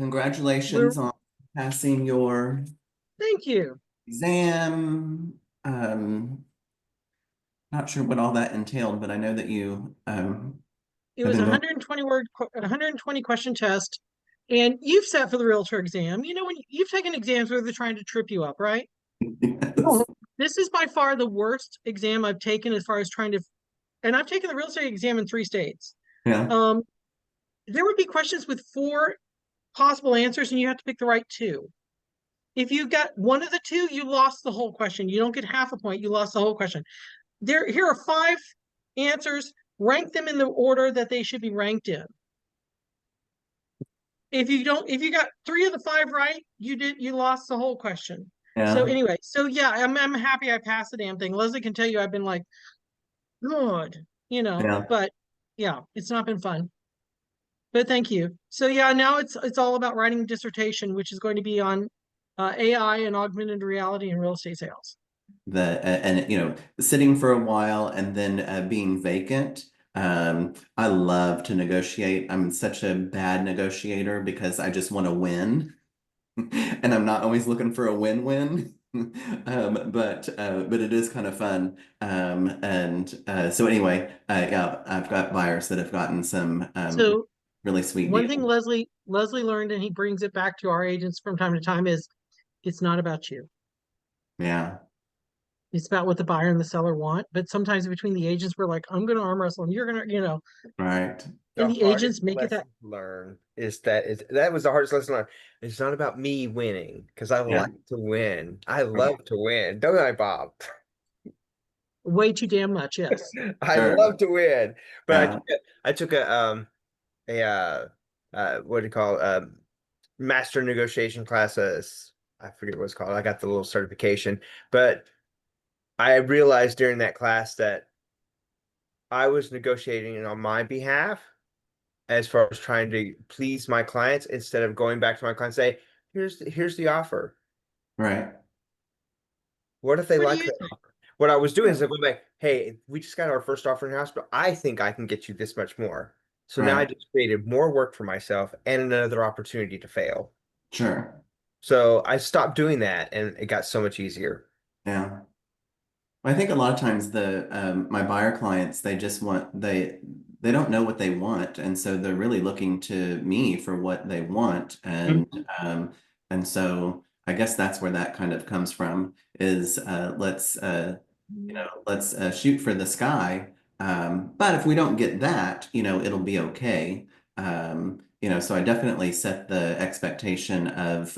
Congratulations We're on passing your Thank you. exam. Not sure what all that entailed, but I know that you It have was a been going. 120 question test, and you've sat for the realtor exam. You know when you've taken exams where they're trying to trip you up, right? Yes. This is by far the worst exam I've taken as far as trying to, and I've taken the real estate exam in 3 states. Yeah, Um, there would be questions with four possible answers, and you have to pick the right two. If you got one of the two, you lost the whole question. You don't get half a point. You lost the whole question. Here are five answers. Rank them in the order that they should be ranked in. If you got three of the five right, you lost the whole question. So yeah, anyway, so yeah, I'm happy I passed the damn thing. Leslie can tell you I've been like, good, yeah. but yeah, it's not been fun. But thank you. So yeah, now it's all about writing a dissertation, which is going to be on AI and augmented reality and real estate sales. And sitting for a while and then being vacant. I love to negotiate. I'm such a bad negotiator because I just want to win. And I'm not always looking for a win-win. But it is kind of fun. And so anyway, yeah, I've got buyers that have gotten some So really sweet one thing deals. Leslie learned, and he brings it back to our agents from time to time, is it's not about you. Yeah, It's about what the buyer and the seller want. But sometimes between the agents, we're like, I'm going to arm wrestle and you're going to, right. and The the hardest agents make it that. lesson to learn that was the hardest lesson to learn. It's not about me winning because I Yeah, like to win. I love to win, don't I, Bob? Way too damn much, yes. I sure. love to win. But Yeah, I took a what do you call master negotiation classes. I forget what it's called. I got the little certification, but I realized during that class that I was negotiating on my behalf as far as trying to please my clients instead of going back to my clients and say, here's the offer. right. What if they What do like you that think? offer? What I was doing Yeah. is I go back, hey, we just got our first offer in house, but I think I can get you this much more. So now I Right. just created more work for myself and another opportunity to fail. Sure. So I stopped doing that and it got so much easier. Yeah. I think a lot of times my buyer clients they just want they don't know what they want, and so they're really looking to me for what they want, and so I guess that's where that kind of comes from is let's shoot for the sky, but if we don't get that, it'll be okay. So I definitely set the expectation of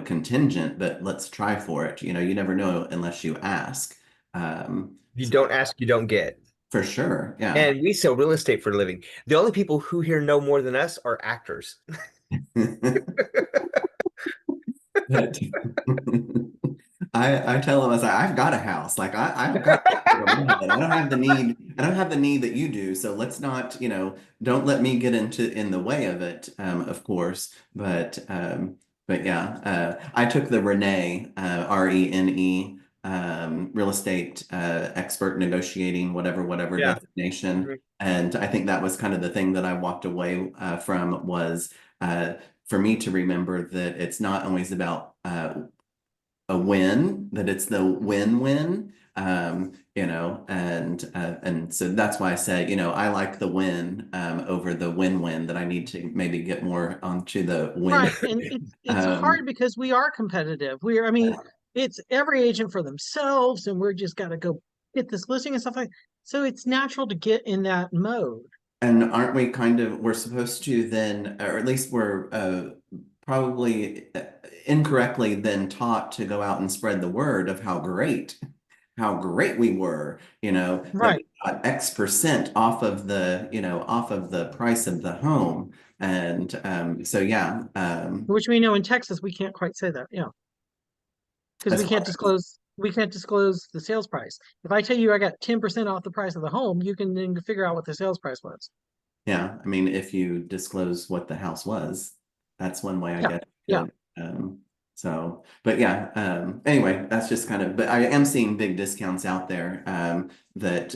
contingent, but let's try for it. You never know unless you ask. You So don't ask, you don't get. for sure, yeah. And we sell real estate for a living. The only people who here know more than us are actors. But I tell them I say I've got a house, like I've got over my head. I don't have the need that you do. So let's not, don't let me get in the way of it, of course. But yeah, I took the Renee, RENE, real estate expert negotiating, whatever Yeah. designation. And I think that was kind of the thing that I walked away from was for me to remember that it's not always about a win, that it's the win-win. And so that's why I say, I like the win over the win-win, that I need to maybe get more onto the win. Right. And it's Um, hard because we are competitive. I mean, it's every agent for themselves, and we're just gotta go get this listing and stuff like that. So it's natural to get in that mode. and aren't we we're supposed to then, or at least we're probably incorrectly then taught to go out and spread the word of how great we were, that Right. we got X% off of the price of the home. And so, yeah, Which we know in Texas we can't quite say that. Yeah. Because as far as, we can't disclose the sales price. If I tell you I got 10% off the price of the home, you can then figure out what the sales price was. yeah, I mean, if you disclose what the house was, that's one way I Yeah. guess you Yeah. could. But yeah, anyway, that's just but I am seeing big discounts out there that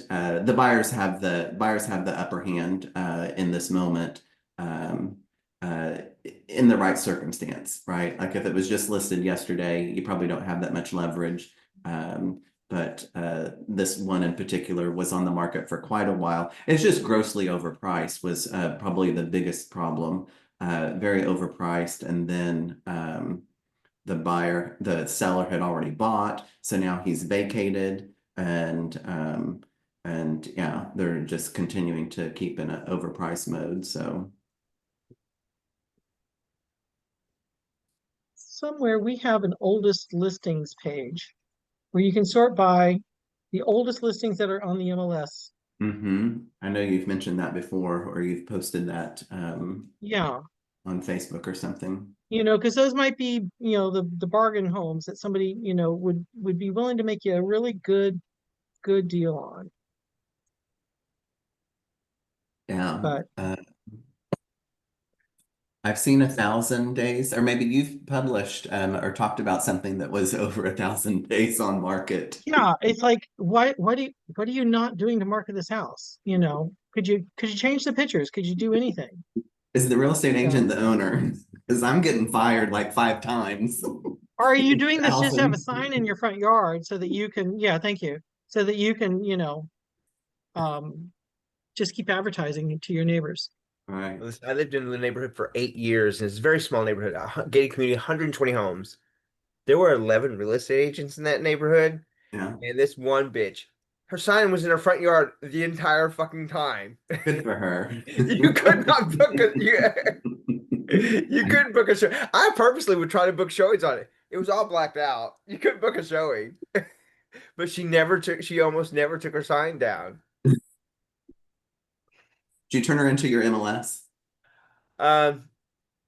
the buyers have the upper hand in this moment. in the right circumstance, right? Like if it was just listed yesterday, you probably don't have that much leverage. But this one in particular was on the market for quite a while. It's just grossly overpriced was probably the biggest problem. Very overpriced, and then the seller had already bought, so now he's vacated, and yeah, they're just continuing to keep in an overpriced mode. So Somewhere we have an oldest listings page where you can sort by the oldest listings that are on the MLS. I know you've mentioned that before, or you've posted that Yeah. on Facebook or something. Because those might be, the bargain homes that somebody, would be willing to make you a really good deal on. Yeah. But I've seen 1,000 days, or maybe you've published or talked about something that was over 1,000 days on market. yeah, it's like, what are you not doing to market this house? Could you change the pictures? Could you do anything? Is the real estate So, agent the owner? Because I'm getting fired like 5 times. are you doing this just to have a 1,000. sign in your front yard so that you can, yeah, thank you. So that you can, um, just keep advertising to your neighbors. Right. Listen, I lived in the neighborhood for 8 years, and it's a very small neighborhood, a gated community, 120 homes. There were 11 real estate agents in that neighborhood, Yeah. and this one bitch, her sign was in her front yard the entire fucking time. Good for her. You could not book you couldn't book a show. I purposely would try to book showings on it. It was all blacked out. You couldn't book a showing. But she almost never took her sign down. Did you turn her into your MLS? Um,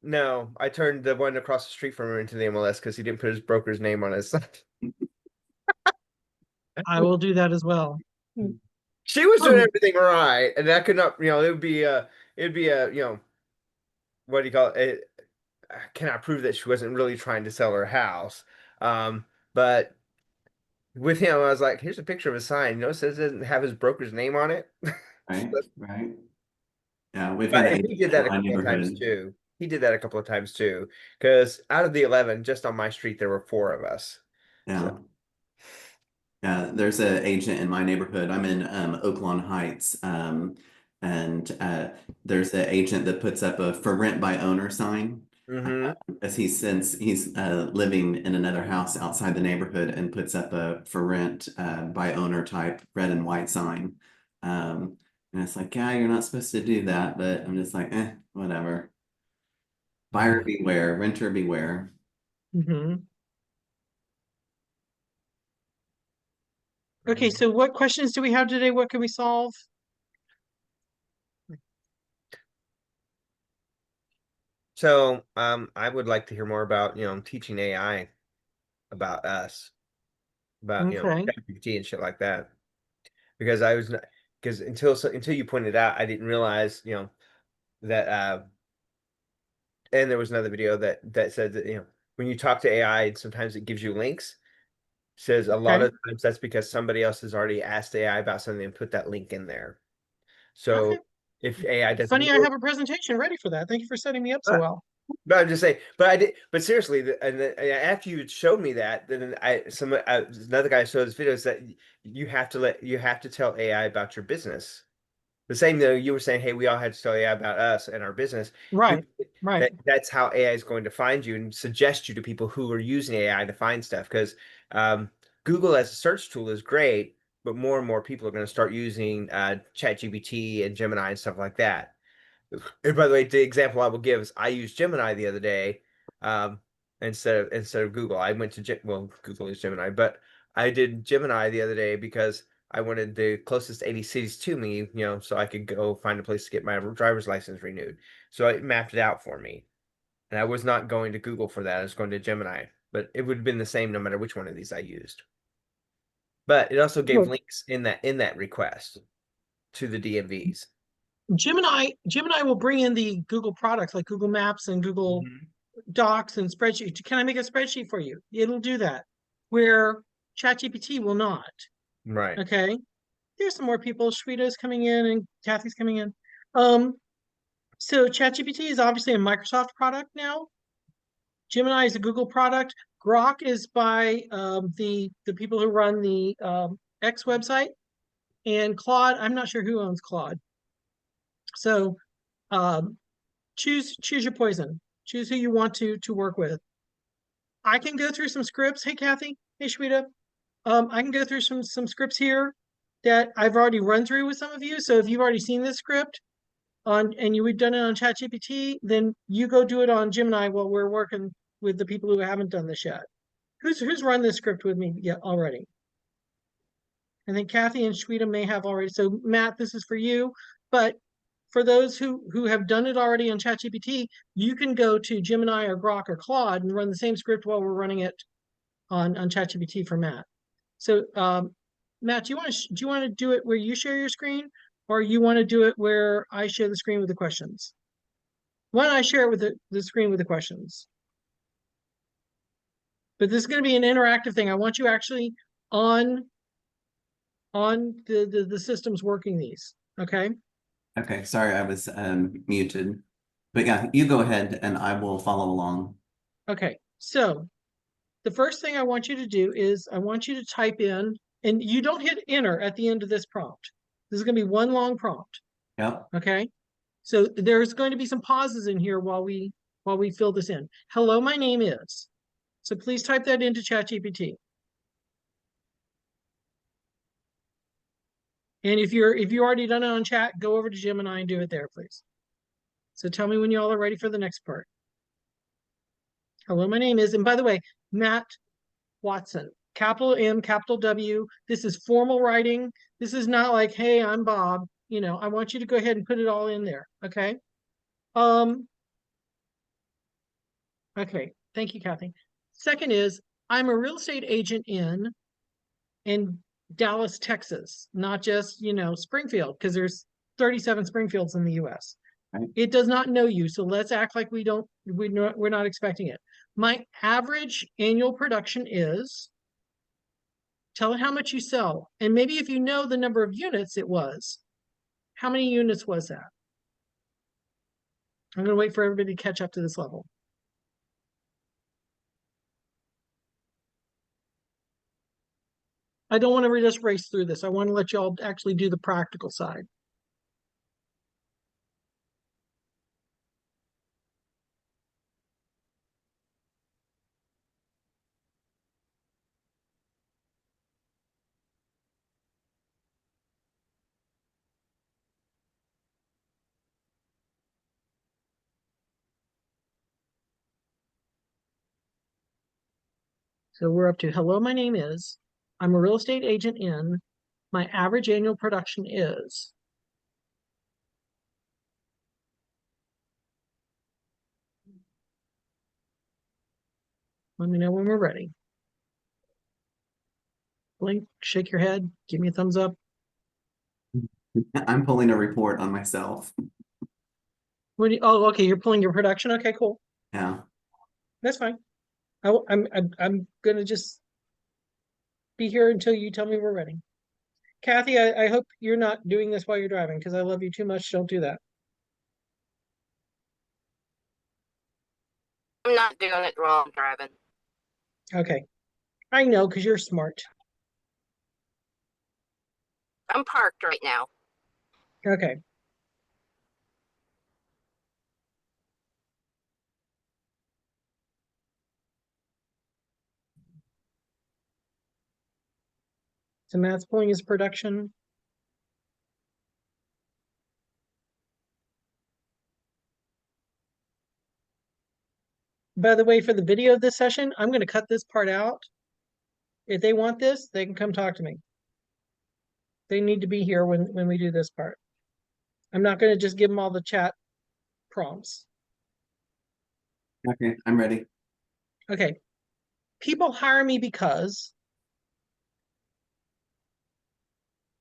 no, I turned the one across the street from her into the MLS because he didn't put his broker's name on his. I will do that as well. She was doing Um, everything right, and that could not, it'd be a, what do you call it? I cannot prove that she wasn't really trying to sell her house. But with him, I was like, here's a picture of a sign. You notice it doesn't have his broker's name on it. Right, right. Yeah, we've got an But he agent did in that a my couple of times neighborhood. too. He did that a couple of times too. Because out of the 11, just on my street, there were four of us. So, Yeah. Yeah, there's an agent in my neighborhood. I'm in Oaklawn Heights, and there's an agent that puts up a for rent by owner sign. hmm As he's living in another house outside the neighborhood and puts up a for rent by owner type red and white sign. And it's like, yeah, you're not supposed to do that, but I'm just like, whatever. Buyer beware, renter beware. mhm. Okay, so what questions do we have today? What can we solve? So, I would like to hear more about, teaching AI about us, about, Okay. ChatGPT and shit like that. Because I was not, because until you pointed out, I didn't realize, that and there was another video that said that, when you talk to AI, sometimes it gives you links. Says a lot Okay. of times that's because somebody else has already asked AI about something and put that link in there. Okay. So if AI doesn't Funny, I know, have a presentation ready for that. Thank you for setting me up so well. but I'm just saying, but I did, but seriously, and then after you showed me that, then another guy showed his videos that you have to tell AI about your business. The same though you were saying, hey, we all had to tell AI about us and our business. You Right. Right. that's how AI is going to find you and suggest you to people who are using AI to find stuff. Because Google as a search tool is great, but more and more people are going to start using ChatGPT and Gemini and stuff like that. And by the way, the example I will give is I used Gemini the other day, um, instead of Google. I went to well, Google is Gemini, but I did Gemini the other day because I wanted the closest 80 cities to me, so I could go find a place to get my driver's license renewed. So it mapped it out for me, and I was not going to Google for that. I was going to Gemini, but it would have been the same no matter which one of these I used. But it also gave Look, links in that request to the DMVs. Gemini will bring in the Google products like Google Maps and Google Mhm. Docs and spreadsheet. Can I make a spreadsheet for you? It'll do that. Where ChatGPT will not. Right. Okay. There's some more people. Shweta's coming in and Kathy's coming in. Um, So ChatGPT is obviously a Microsoft product now. Gemini is a Google product. Grok is by the people who run the X website, and Claude. I'm not sure who owns Claude. So um, choose your poison. Choose who you want to work with. I can go through some scripts. Hey Kathy. Hey Shweta. I can go through some scripts here that I've already run through with some of you. So if you've already seen this script on and we've done it on ChatGPT, then you go do it on Gemini while we're working with the people who haven't done this yet. Who's run this script with me yet already? I think Kathy and Shweta may have already. So Matt, this is for you. But for those who have done it already on ChatGPT, you can go to Gemini or Grok or Claude and run the same script while we're running it on ChatGPT for Matt. So Matt, do you want to do it where you share your screen, or you want to do it where I share the screen with the questions? Why don't I share it with the screen with the questions? But this is going to be an interactive thing. I want you actually on the systems working these. Okay. Okay, sorry, I was muted. But yeah, you go ahead and I will follow along. Okay. So the first thing I want you to do is I want you to type in, and you don't hit enter at the end of this prompt. This is going to be one long prompt. Yep. Okay. So there's going to be some pauses in here while we fill this in. Hello, my name is. So please type that into ChatGPT. And if you already done it on chat, go over to Gemini and do it there, please. So tell me when you all are ready for the next part. Hello, my name is, and by the way, Matt Watson, capital M, capital W. This is formal writing. This is not like, hey, I'm Bob. You know, I want you to go ahead and put it all in there. Okay. Okay. Thank you, Kathy. Second is, I'm a real estate agent in Dallas, Texas, not just, Springfield, because there's 37 Springfields in the US. Right. It does not know you, so let's act like we're not expecting it. My average annual production is, tell it how much you sell. And maybe if you know the number of units it was, how many units was that? I'm going to wait for everybody to catch up to this level. I don't want to just race through this. I want to let y'all actually do the practical side. So we're up to, hello, my name is, I'm a real estate agent in, my average annual production is. Let me know when we're ready. Blink, shake your head, give me a thumbs up. I'm pulling a report on myself. Oh, okay, you're pulling your production. Okay, cool. Yeah. That's fine. I'm gonna just be here until you tell me we're ready. Kathy, I hope you're not doing this while you're driving because I love you too much. Don't do that. I'm not doing it while I'm driving. Okay. I know because you're smart. I'm parked right now. Okay. So Matt's pulling his production. By the way, for the video of this session, I'm going to cut this part out. If they want this, they can come talk to me. They need to be here when we do this part. I'm not going to just give them all the chat prompts. Okay, I'm ready. Okay. People hire me because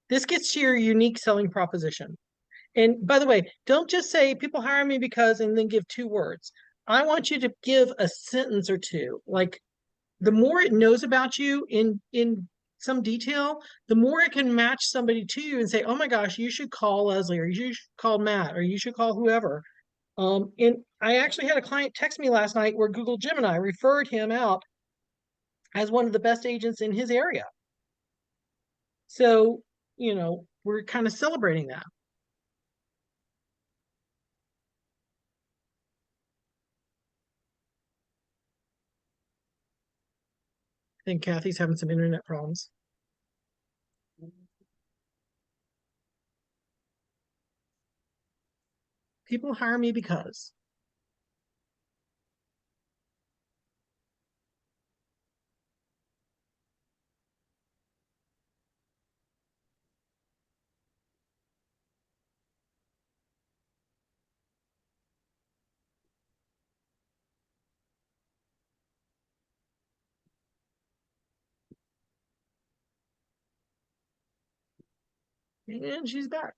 this gets to your unique selling proposition. And by the way, don't just say people hire me because and then give 2 words. I want you to give a sentence or two. Like the more it knows about you in some detail, the more it can match somebody to you and say, oh my gosh, you should call Leslie, or you should call Matt, or you should call whoever And I actually had a client text me last night where Google Gemini referred him out as one of the best agents in his area. So, we're kind of celebrating that. I think Kathy's having some internet problems. People hire me because. And she's back.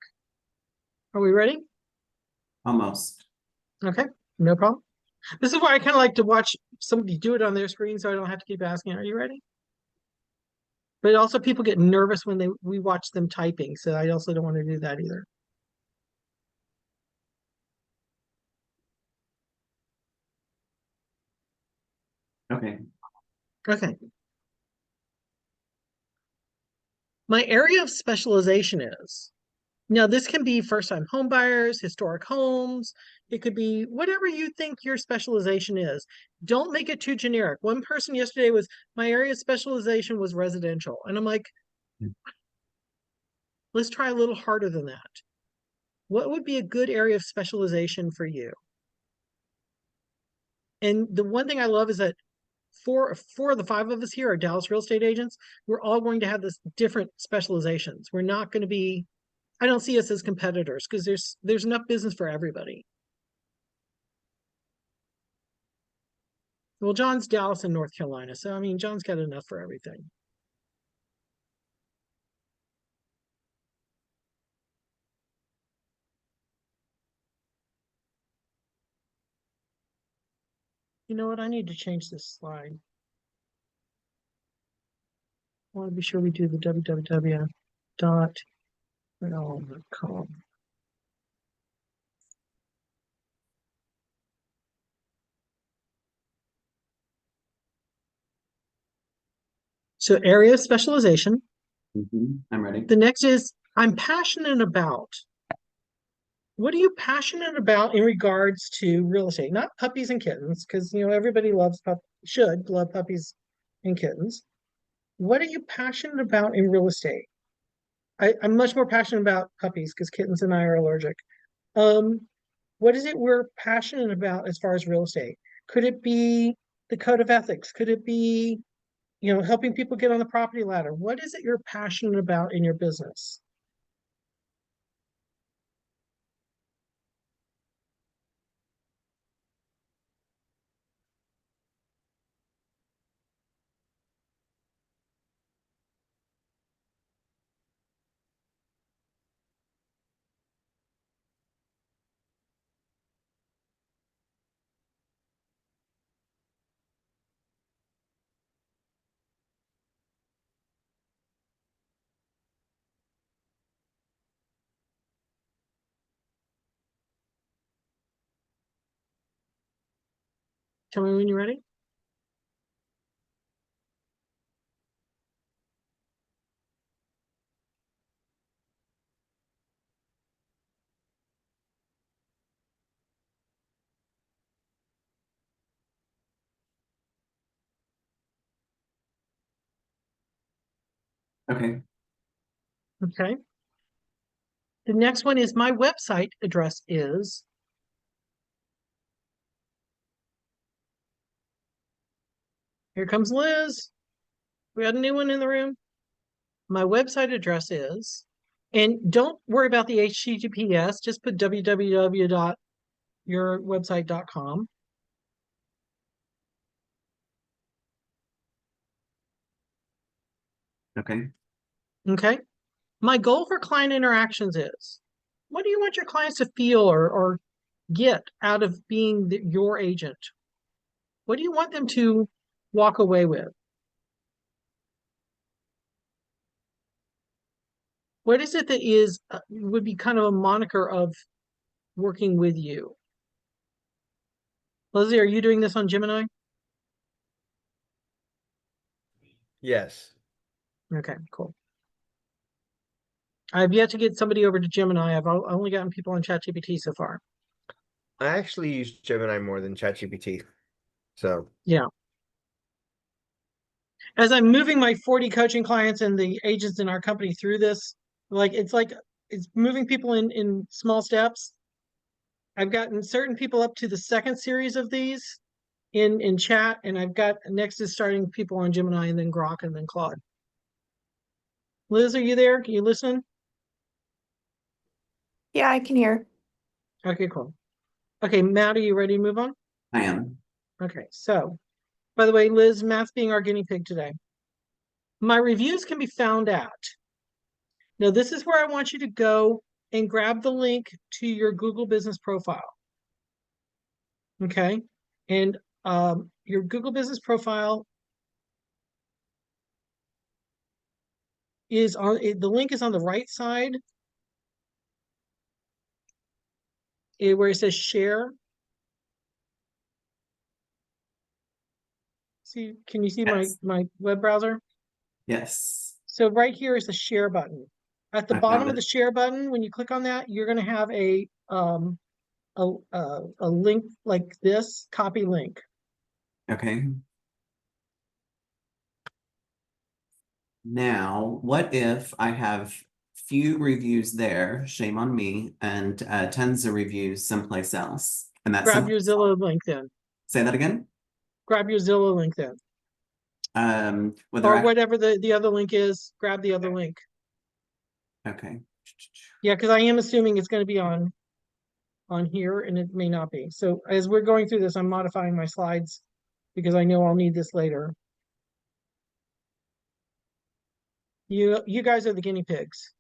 Are we ready? Almost. Okay, no problem. This is why I kind of like to watch somebody do it on their screen so I don't have to keep asking, are you ready? But also people get nervous when we watch them typing, so I also don't want to do that either. Okay. Okay. My area of specialization is, now this can be first-time home buyers, historic homes. It could be whatever you think your specialization is. Don't make it too generic. One person yesterday was, my area of specialization was residential. And I'm like, let's try a little harder than that. What would be a good area of specialization for you? And the one thing I love is that four of the five of us here are Dallas real estate agents. We're all going to have this different specializations. We're not going to be, I don't see us as competitors because there's enough business for everybody. Well, John's Dallas and North Carolina, so I mean, John's got enough for everything. You know what? I need to change this slide. I want to be sure we do the www.realm.com. So area of specialization. I'm ready. The next is I'm passionate about. What are you passionate about in regards to real estate? Not puppies and kittens, because everybody should love puppies and kittens. What are you passionate about in real estate? I'm much more passionate about puppies because kittens and I are allergic. Um, what is it we're passionate about as far as real estate? Could it be the code of ethics? Could it be, helping people get on the property ladder? What is it you're passionate about in your business? Tell me when you're ready. Okay. Okay. The next one is my website address is. Here comes Liz. We got a new one in the room. My website address is, and don't worry about the HTTPS, just put www.yourwebsite.com. Okay. Okay. My goal for client interactions is, what do you want your clients to feel or get out of being your agent? What do you want them to walk away with? What is it that would be kind of a moniker of working with you? Leslie, are you doing this on Gemini? Yes. Okay, cool. I've yet to get somebody over to Gemini. I've only gotten people on ChatGPT so far. I actually use Gemini more than ChatGPT. So Yeah. As I'm moving my 40 coaching clients and the agents in our company through this, like it's moving people in small steps. I've gotten certain people up to the second series of these in chat, and I've got next is starting people on Gemini and then Grok and then Claude. Liz, are you there? Can you listen? Yeah, I can hear. Okay, cool. Okay, Matt, are you ready to move on? I am. Okay, so by the way, Liz, Matt's being our guinea pig today. My reviews can be found at. Now, this is where I want you to go and grab the link to your Google business profile. Okay, and your Google business profile is on the link is on the right side where it says share. See, can you see Yes. my web browser? Yes. So right here is the share button. At the I bottom found of the it. share button, when you click on that, you're going to have a link like this, copy link. Okay. Now, what if I have few reviews there, shame on me, and tons of reviews someplace else? And that's Grab your someplace else. Zillow link then. Say that again? Grab your Zillow link then. Whether Or I whatever the other link is, grab the other link. okay. Yeah, because I am assuming it's going to be on here and it may not be. So as we're going through this, I'm modifying my slides because I know I'll need this later. You guys are the guinea pigs.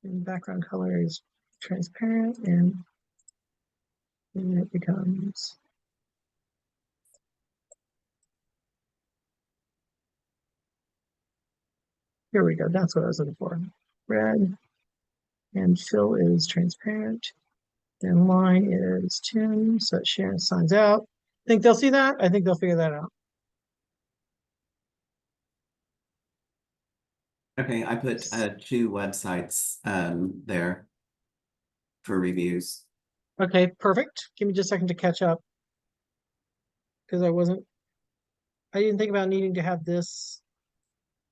And background color is transparent and then it becomes here we go. That's what I was looking for. Red and fill is transparent. Then line is 10, so it shares signs out. Think they'll see that? I think they'll figure that out. Okay, I put two websites there for reviews. Okay, perfect. Give me just a second to catch up. Because I didn't think about needing to have this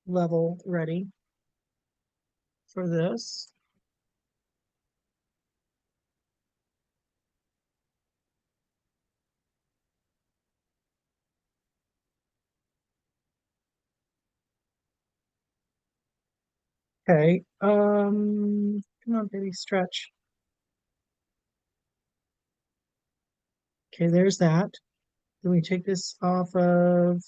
level ready for this. Okay, come on, baby, stretch. Okay, there's that. Then we take this off of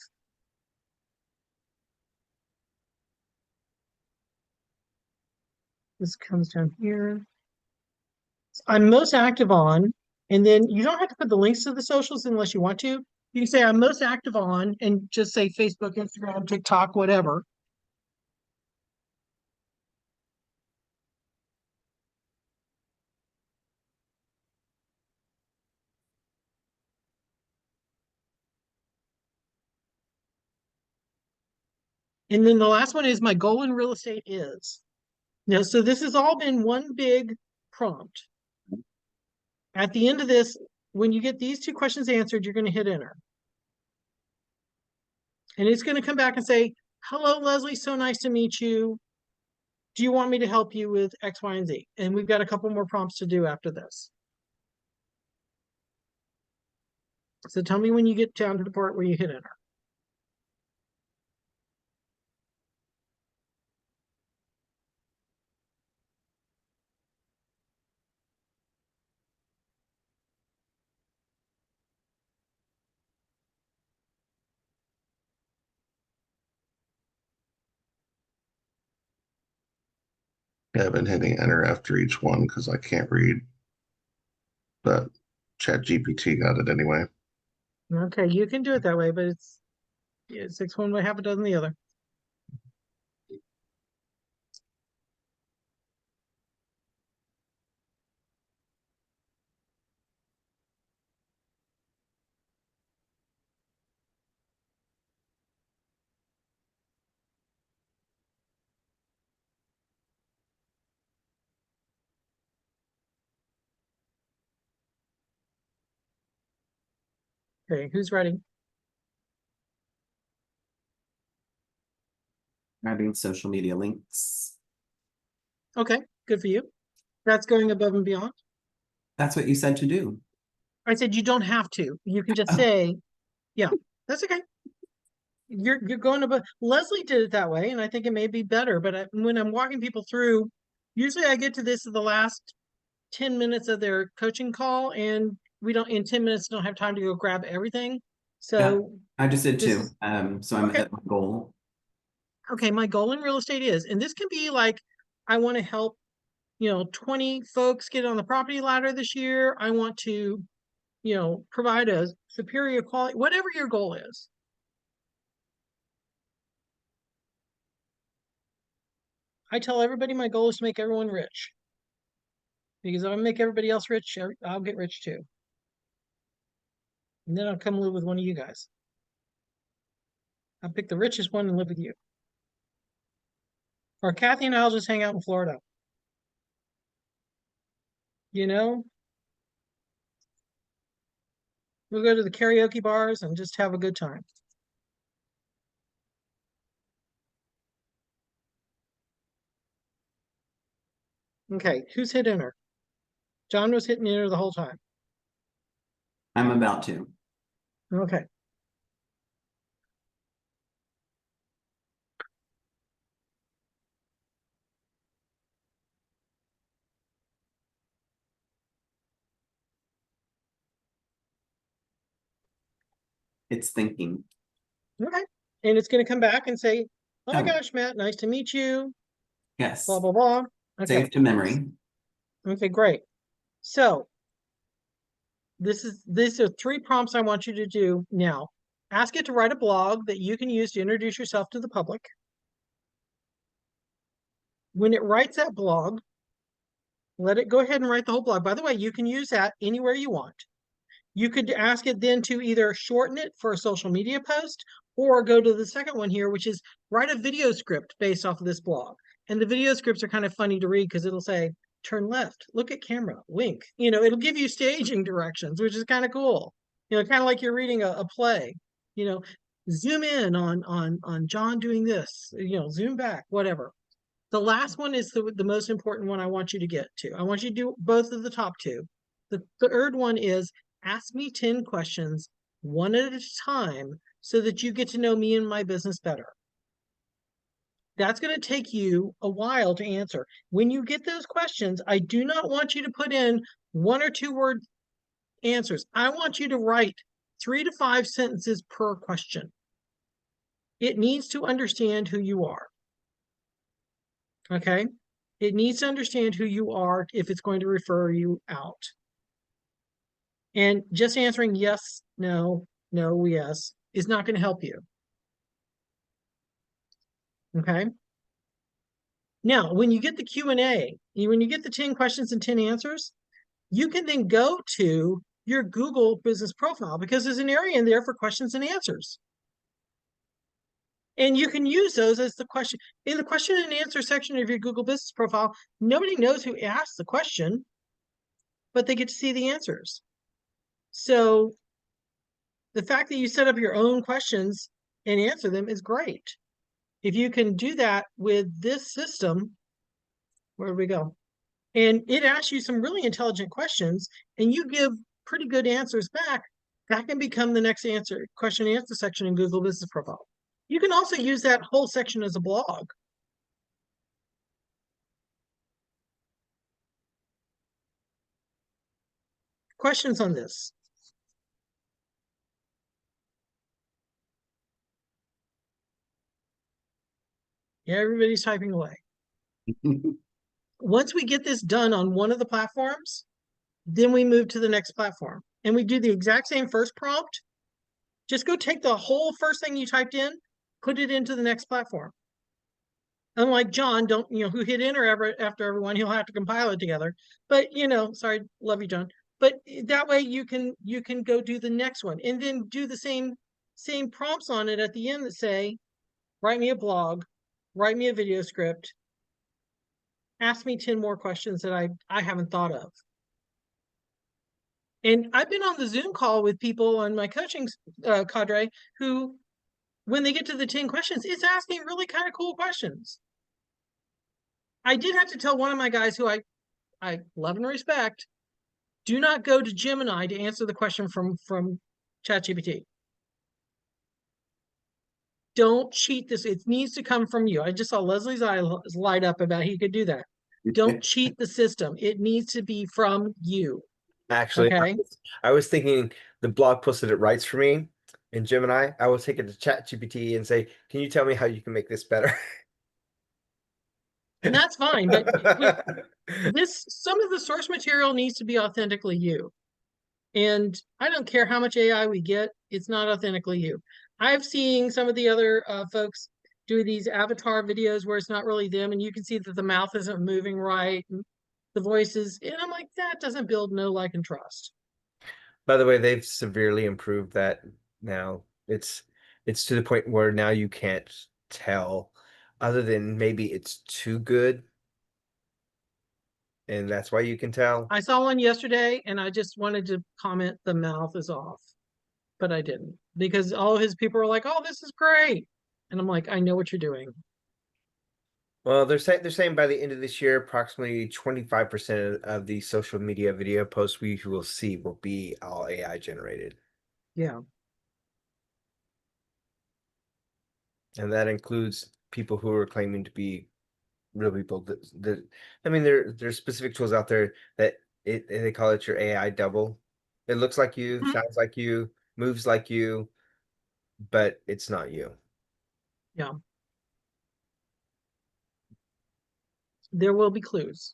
this comes down here. I'm most active on, and then you don't have to put the links to the socials unless you want to. You can say I'm most active on and just say Facebook, Instagram, TikTok, whatever. And then the last one is my goal in real estate is. Now, so this has all been one big prompt. At the end of this, when you get these two questions answered, you're going to hit enter. And it's going to come back and say, hello, Leslie, so nice to meet you. Do you want me to help you with X, Y, and Z? And we've got a couple more prompts to do after this. So tell me when you get down to the part where you hit enter. Yeah, I've been hitting enter after each one because I can't read, but ChatGPT got it anyway. Okay, you can do it that way, but it's 6 one way, half a dozen the other. Okay, who's ready? Grabbing social media links. Okay, good for you. That's going above and beyond. That's what you said to do. I said you don't have to. You can just Oh, say, yeah, that's okay. You're going above. Leslie did it that way, and I think it may be better. But when I'm walking people through, usually I get to this at the last 10 minutes of their coaching call, and we don't in 10 minutes don't have time to go grab everything. yeah, So I just did this too. is So I'm okay. at my goal. Okay, my goal in real estate is, and this can be like, I want to help, 20 folks get on the property ladder this year. I want to, provide a superior quality, whatever your goal is. I tell everybody my goal is to make everyone rich. Because if I make everybody else rich, I'll get rich too. And then I'll come live with one of you guys. I'll pick the richest one and live with you. Or Kathy and I'll just hang out in Florida. You know, we'll go to the karaoke bars and just have a good time. Okay, who's hit enter? John was hitting enter the whole time. I'm about to. Okay. It's thinking. Okay. And it's going to come back and say, oh my Oh, gosh, Matt, nice to meet you. Blah, yes. blah, blah. Okay. Save to memory. Okay, great. So these are 3 prompts I want you to do now. Ask it to write a blog that you can use to introduce yourself to the public. When it writes that blog, let it go ahead and write the whole blog. By the way, you can use that anywhere you want. You could ask it then to either shorten it for a social media post or go to the second one here, which is write a video script based off of this blog. And the video scripts are kind of funny to read because it'll say, turn left, look at camera, wink. It'll give you staging directions, which is kind of cool. Kind of like you're reading a play. Zoom in on John doing this, zoom back, whatever. The last one is the most important one I want you to get to. I want you to do both of the top 2. The third one is ask me 10 questions, one at a time, so that you get to know me and my business better. That's going to take you a while to answer. When you get those questions, I do not want you to put in 1 or 2 word answers. I want you to write 3 to 5 sentences per question. It needs to understand who you are. Okay? It needs to understand who you are if it's going to refer you out. And just answering yes, no, no, yes is not going to help you. Okay? Now, when you get the Q&A, when you get the 10 questions and 10 answers, you can then go to your Google business profile because there's an area in there for questions and answers. And you can use those as the question. In the question and answer section of your Google business profile, nobody knows who asked the question, but they get to see the answers. So the fact that you set up your own questions and answer them is great. If you can do that with this system, where do we go? And it asks you some really intelligent questions and you give pretty good answers back, that can become the next question and answer section in Google Business Profile. You can also use that whole section as a blog. Questions on this? Yeah, everybody's typing away. Once we get this done on one of the platforms, then we move to the next platform and we do the exact same first prompt. Just go take the whole first thing you typed in, put it into the next platform. Unlike John, who hit enter after everyone, he'll have to compile it together. But sorry, love you, John. But that way you can go do the next one and then do the same prompts on it at the end that say, write me a blog, write me a video script, ask me 10 more questions that I haven't thought of. And I've been on the Zoom call with people on my coaching cadre who, when they get to the 10 questions, it's asking really kind of cool questions. I did have to tell one of my guys who I love and respect, do not go to Gemini to answer the question from ChatGPT. Don't cheat this. It needs to come from you. I just saw Leslie's eye light up about he could do that. Don't cheat the system. It needs to be from you. Actually, Okay. I was thinking the blog post that it writes for me in Gemini, I will take it to ChatGPT and say, can you tell me how you can make this better? And that's fine. But some of the source material needs to be authentically you. And I don't care how much AI we get, it's not authentically you. I've seen some of the other folks do these avatar videos where it's not really them, and you can see that the mouth isn't moving right, and the voices, and I'm like, that doesn't build know, like, and trust. By the way, they've severely improved that now. It's to the point where now you can't tell, other than maybe it's too good, and that's why you can tell. I saw one yesterday, and I just wanted to comment the mouth is off, but I didn't, because all of his people were like, oh, this is great. And I'm like, I know what you're doing. Well, they're saying by the end of this year, approximately 25% of the social media video posts we will see will be all AI generated. Yeah. And that includes people who are claiming to be real people. I mean, there's specific tools out there that they call it your AI double. It looks like you, Mhm. sounds like you, moves like you, but it's not you. Yeah. There will be clues.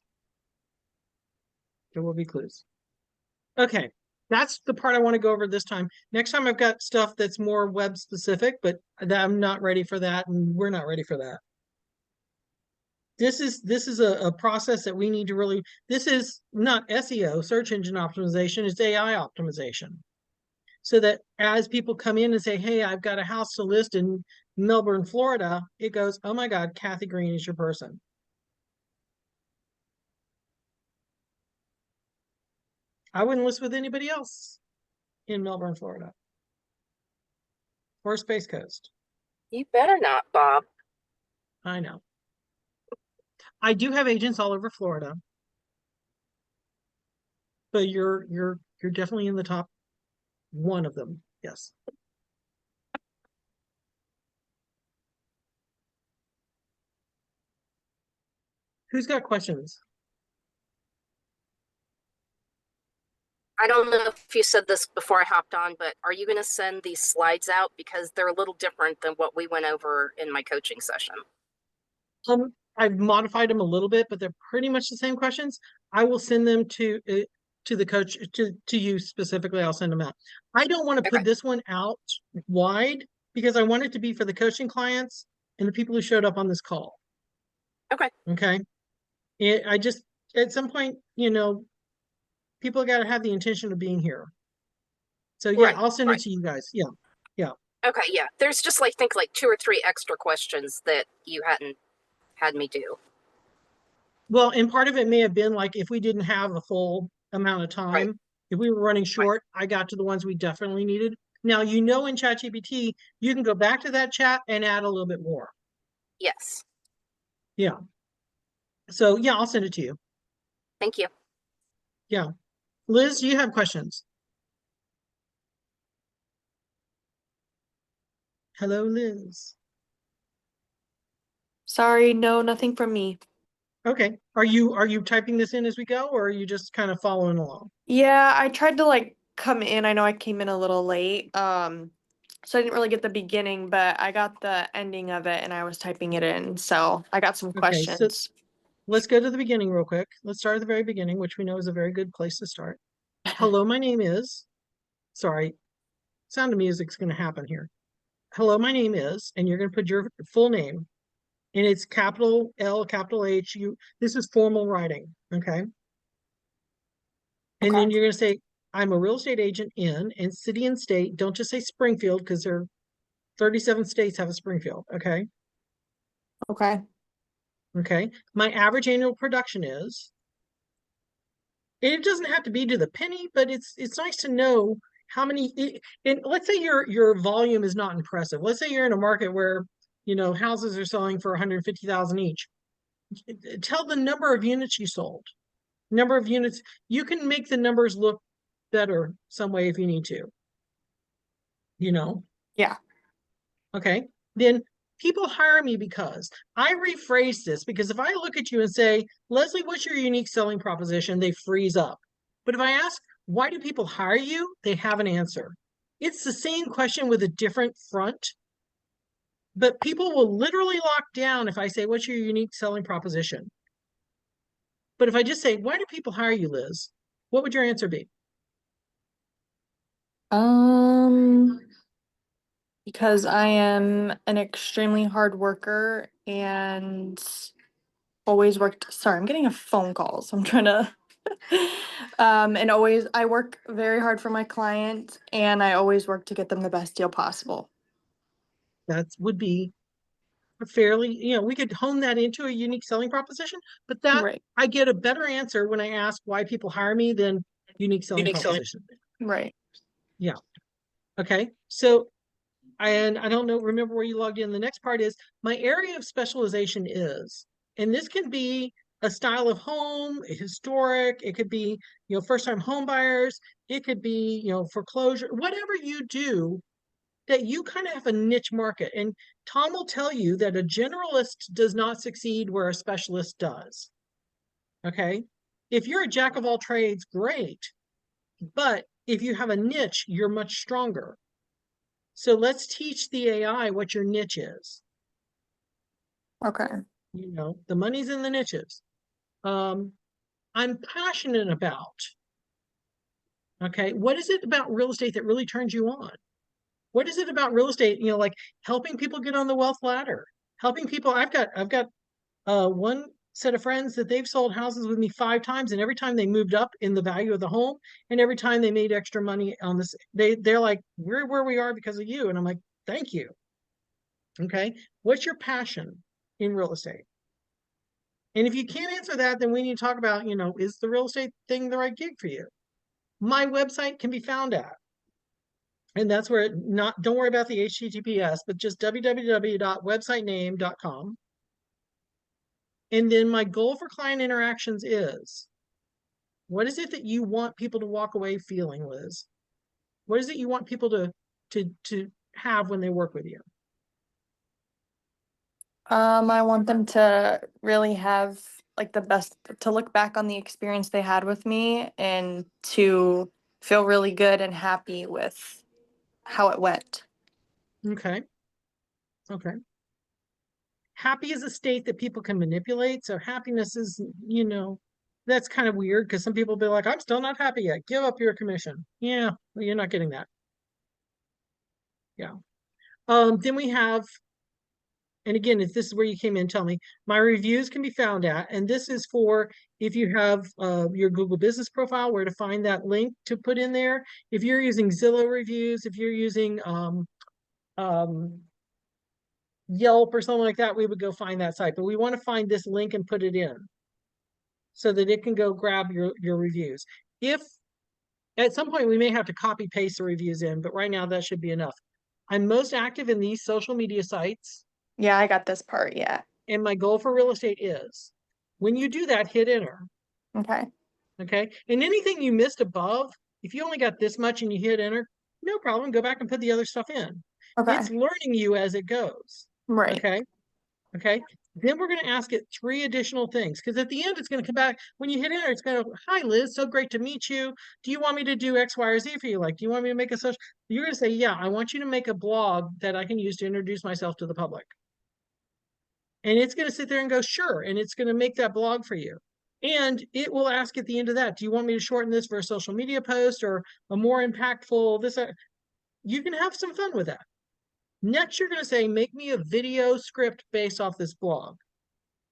There will be clues. Okay. That's the part I want to go over this time. Next time I've got stuff that's more web specific, but I'm not ready for that, and we're not ready for that. This is a process that we need to really, this is not SEO, search engine optimization, it's AI optimization. So that as people come in and say, hey, I've got a house to list in Melbourne, Florida, it goes, oh my God, Kathy Green is your person. I wouldn't list with anybody else in Melbourne, Florida, or Space Coast. You better not, Bob. I know. I do have agents all over Florida, but you're definitely in the top one of them. Yes. Who's got questions? I don't know if you said this before I hopped on, but are you going to send these slides out? Because they're a little different than what we went over in my coaching session. I've modified them a little bit, but they're pretty much the same questions. I will send them to the coach, to you specifically. I'll send them out. I don't want to put Okay. this one out wide because I want it to be for the coaching clients and the people who showed up on this call. Okay. Okay. I just, at some point, people got to have the intention of being here. So yeah, Right, I'll send it right. to you guys. Yeah. Yeah. Okay, yeah. There's just like think like 2 or 3 extra questions that you hadn't had me do. Well, and part of it may have been like if we didn't have a full amount of Right, time, if we were running right. short, I got to the ones we definitely needed. Now, in ChatGPT, you can go back to that chat and add a little bit more. Yes. Yeah. So yeah, I'll send it to you. Thank you. Yeah. Liz, do you have questions? Hello, Liz. Sorry, no, nothing from me. Okay. Are you typing this in as we go, or are you just kind of following along? Yeah, I tried to like come in. I know I came in a little late. So I didn't really get the beginning, but I got the ending of it and I was typing it in. So I got some Okay, so questions. let's go to the beginning real quick. Let's start at the very beginning, which we know is a very good place to start. Hello, my name is, sorry, Sound of Music's going to happen here. Hello, my name is, and you're going to put your full name, and it's capital L, capital H. This is formal writing, okay? And Okay. then you're going to say, I'm a real estate agent in, and city and state. Don't just say Springfield, because there are 37 states have a Springfield, okay? Okay. Okay. My average annual production is, it doesn't have to be to the penny, but it's nice to know how many. And let's say your volume is not impressive. Let's say you're in a market where houses are selling for 150,000 each. Tell the number of units you sold. Number of units. You can make the numbers look better some way if you need to. Yeah. Okay. Then people hire me because I rephrase this, because if I look at you and say, Leslie, what's your unique selling proposition? They freeze up. But if I ask, why do people hire you? They have an answer. It's the same question with a different front, but people will literally lock down if I say, what's your unique selling proposition? But if I just say, why do people hire you, Liz? What would your answer be? Because I am an extremely hard worker and always worked. Sorry, I'm getting a phone call, so I'm trying to. And always, I work very hard for my client, and I always work to get them the best deal possible. That would be a fairly, we could hone that into a unique selling proposition, but that Right. I get a better answer when I ask why people hire me than unique selling proposition. Right. Yeah. Okay. So, and I don't know, remember where you logged in. The next part is my area of specialization is, and this can be a style of home, historic, it could be, first time home buyers, it could be, foreclosure, whatever you do, that you kind of have a niche market. And Tom will tell you that a generalist does not succeed where a specialist does. Okay. If you're a jack of all trades, great. But if you have a niche, you're much stronger. So let's teach the AI what your niche is. Okay. The money's in the niches. I'm passionate about. Okay. What is it about real estate that really turns you on? What is it about real estate? Like helping people get on the wealth ladder, helping people. I've got one set of friends that they've sold houses with me 5 times, and every time they moved up in the value of the home, and every time they made extra money on this, they're like, we're where we are because of you. And I'm like, thank you. Okay. What's your passion in real estate? And if you can't answer that, then we need to talk about, is the real estate thing the right gig for you? My website can be found at. And that's where don't worry about the HTTPS, but just www.websitename.com. And then my goal for client interactions is, what is it that you want people to walk away feeling, Liz? What is it you want people to have when they work with you? I want them to really have like the best, to look back on the experience they had with me and to feel really good and happy with how it went. Okay. Okay. Happy is a state that people can manipulate. So happiness is, that's kind of weird because some people be like, I'm still not happy yet. Give up your commission. Yeah, well, you're not getting that. Yeah. Then we have, and again, if this is where you came in, tell me, my reviews can be found at, and this is for if you have your Google business profile, where to find that link to put in there. If you're using Zillow reviews, if you're using Yelp or something like that, we would go find that site. But we want to find this link and put it in so that it can go grab your reviews. If at some point we may have to copy paste the reviews in, but right now that should be enough. I'm most active in these social media sites. Yeah, I got this part. Yeah. And my goal for real estate is, when you do that, hit enter. Okay. Okay. And anything you missed above, if you only got this much and you hit enter, no problem. Go back and put the other stuff in. Okay. It's learning you as it goes. Right. Okay. Okay. Then we're going to ask it 3 additional things, because at the end, it's going to come back. When you hit enter, it's going to, hi, Liz, so great to meet you. Do you want me to do X, Y, or Z for you? Like, do you want me to make a social? You're going to say, yeah, I want you to make a blog that I can use to introduce myself to the public. And it's going to sit there and go, sure. And it's going to make that blog for you. And it will ask at the end of that, do you want me to shorten this for a social media post or a more impactful this? You can have some fun with that. Next, you're going to say, make me a video script based off this blog.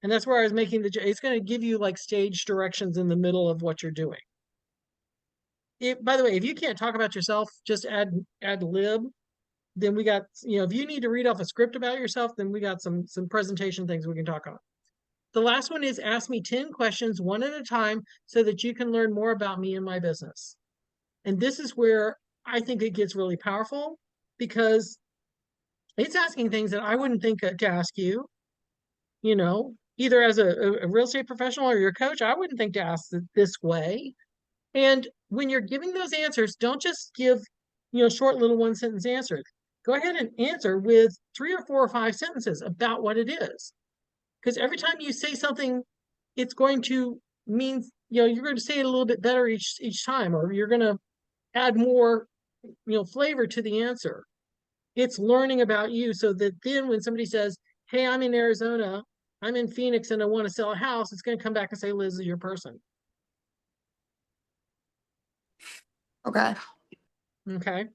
And that's where I was making it's going to give you like stage directions in the middle of what you're doing. By the way, if you can't talk about yourself, just add lib. Then we got, if you need to read off a script about yourself, then we got some presentation things we can talk about. The last one is ask me 10 questions, one at a time, so that you can learn more about me and my business. And this is where I think it gets really powerful, because it's asking things that I wouldn't think to ask you, either as a real estate professional or your coach. I wouldn't think to ask this way. And when you're giving those answers, don't just give, short little one sentence answers. Go ahead and answer with 3 or 4 or 5 sentences about what it is. Because every time you say something, it's going to mean, you're going to say it a little bit better each time, or you're going to add more, flavor to the answer. It's learning about you, so that then when somebody says, hey, I'm in Arizona, I'm in Phoenix, and I want to sell a house, it's going to come back and say, Liz is your person. Okay. Okay.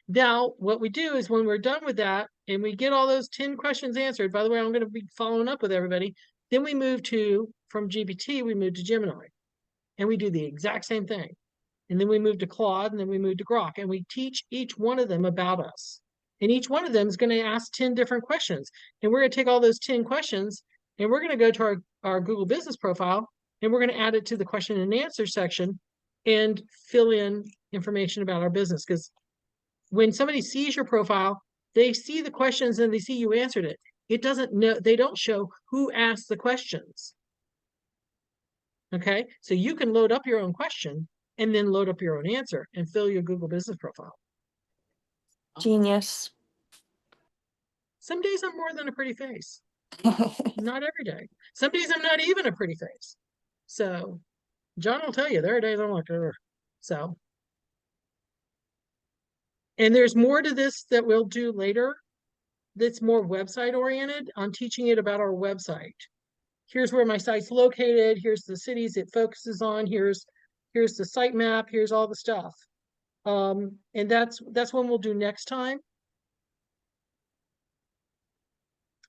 Now, what we do is when we're done with that and we get all those 10 questions answered, by the way, I'm going to be following up with everybody. Then we move from GPT, we move to Gemini, and we do the exact same thing. And then we move to Claude, and then we move to Grok, and we teach each one of them about us. And each one of them is going to ask 10 different questions. And we're going to take all those 10 questions and we're going to go to our Google business profile, and we're going to add it to the question and answer section and fill in information about our business. Because when somebody sees your profile, they see the questions and they see you answered it. It doesn't know, they don't show who asked the questions. Okay, so you can load up your own question and then load up your own answer and fill your Google business profile. Genius. Some days I'm more than a pretty face. Not every day. Some days I'm not even a pretty face. So John will tell you there are days I'm like, ugh. So, and there's more to this that we'll do later that's more website oriented. I'm teaching it about our website. Here's where my site's located. Here's the cities it focuses on. Here's the site map. Here's all the stuff. And that's when we'll do next time.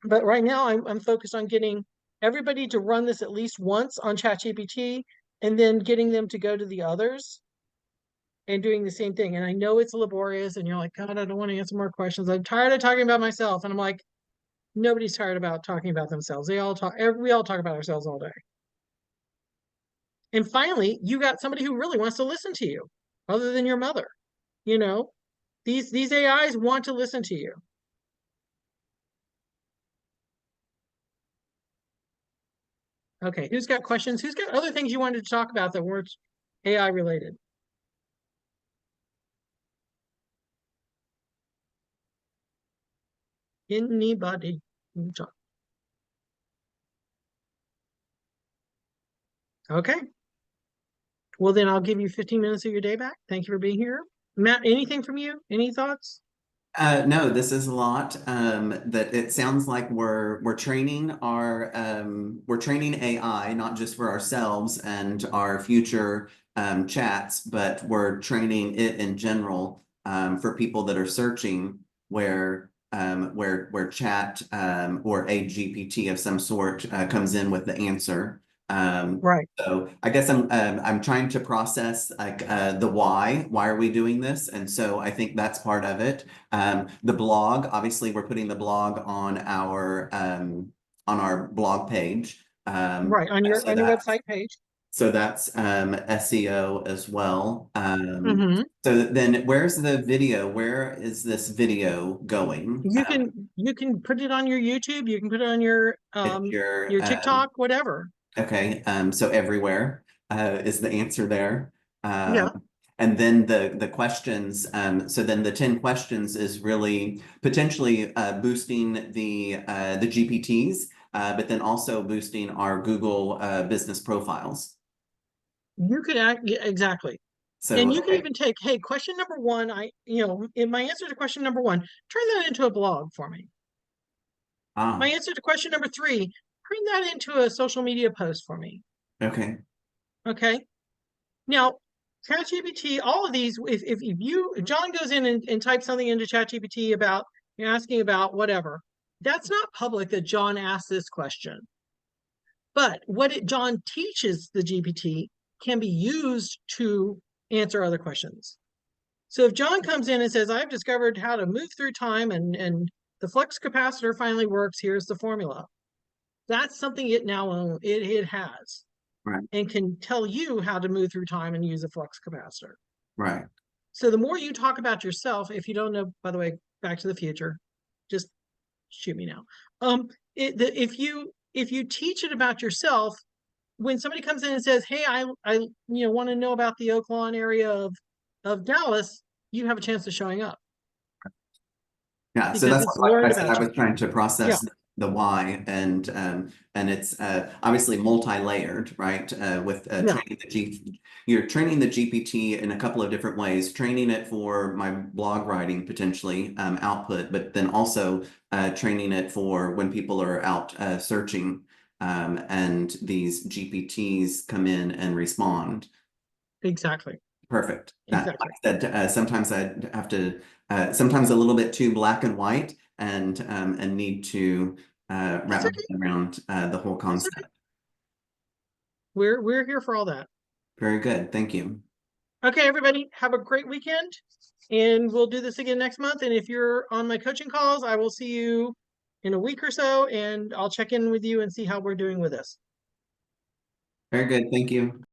But right now I'm focused on getting everybody to run this at least once on ChatGPT, and then getting them to go to the others and doing the same thing. And I know it's laborious, and you're like, God, I don't want to answer more questions. I'm tired of talking about myself. And I'm like, nobody's tired about talking about themselves. We all talk about ourselves all day. And finally, you got somebody who really wants to listen to you, other than your mother. These AIs want to listen to you. Okay, who's got questions? Who's got other things you wanted to talk about that weren't AI related? Anybody? Okay. Well, then I'll give you 15 minutes of your day back. Thank you for being here. Matt, anything from you? Any thoughts? No, this is a lot. That it sounds like we're training we're training AI not just for ourselves and our future chats, but we're training it in general for people that are searching where chat or a GPT of some sort comes in with the answer. Right. So I guess I'm trying to process like the why. Why are we doing this? And so I think that's part of it. The blog, obviously, we're putting the blog on our blog page. Right, on your website page. So that's SEO as well. Mm-hmm. So then where's the video? Where is this video going? You can put it on your YouTube. You can put it on your Your TikTok, whatever. okay, so everywhere is the answer there. Yeah. And then the questions, so then the 10 questions is really potentially boosting the GPTs, but then also boosting our Google business profiles. You could exactly. So And you can even take, hey, question number one, in my answer to question number one, turn that into a blog for me. My answer to question number 3, turn that into a social media post for me. okay. Okay. Now, ChatGPT, all of these, if John goes in and types something into ChatGPT about asking about whatever, that's not public that John asked this question. But what John teaches the GPT can be used to answer other questions. So if John comes in and says, I've discovered how to move through time and the flux capacitor finally works, here's the formula. That's something it now owns. It has, Right. and can tell you how to move through time and use a flux capacitor. Right. So the more you talk about yourself, if you don't know, by the way, Back to the Future, just shoot me now. If you teach it about yourself, when somebody comes in and says, "Hey, I want to know about the Oak Lawn area of Dallas," you have a chance of showing up Yeah, so because that's it's what, like I learned said, about I you. was trying to Yeah. process the why, and it's obviously multi-layered, right? With Yeah. you're training the GPT in a couple of different ways, training it for my blog writing potentially output, but then also training it for when people are out searching, and these GPTs come in and respond. Exactly. Perfect. That, Exactly. like I said, sometimes I have to, sometimes a little bit too black and white, and need to wrap That's my okay. head around the whole That's okay. concept. We're here for all that. Very good. Thank you. Okay, everybody, have a great weekend, and we'll do this again next month. And if you're on my coaching calls, I will see you in a week or so, and I'll check in with you and see how we're doing with this. Very good. Thank you.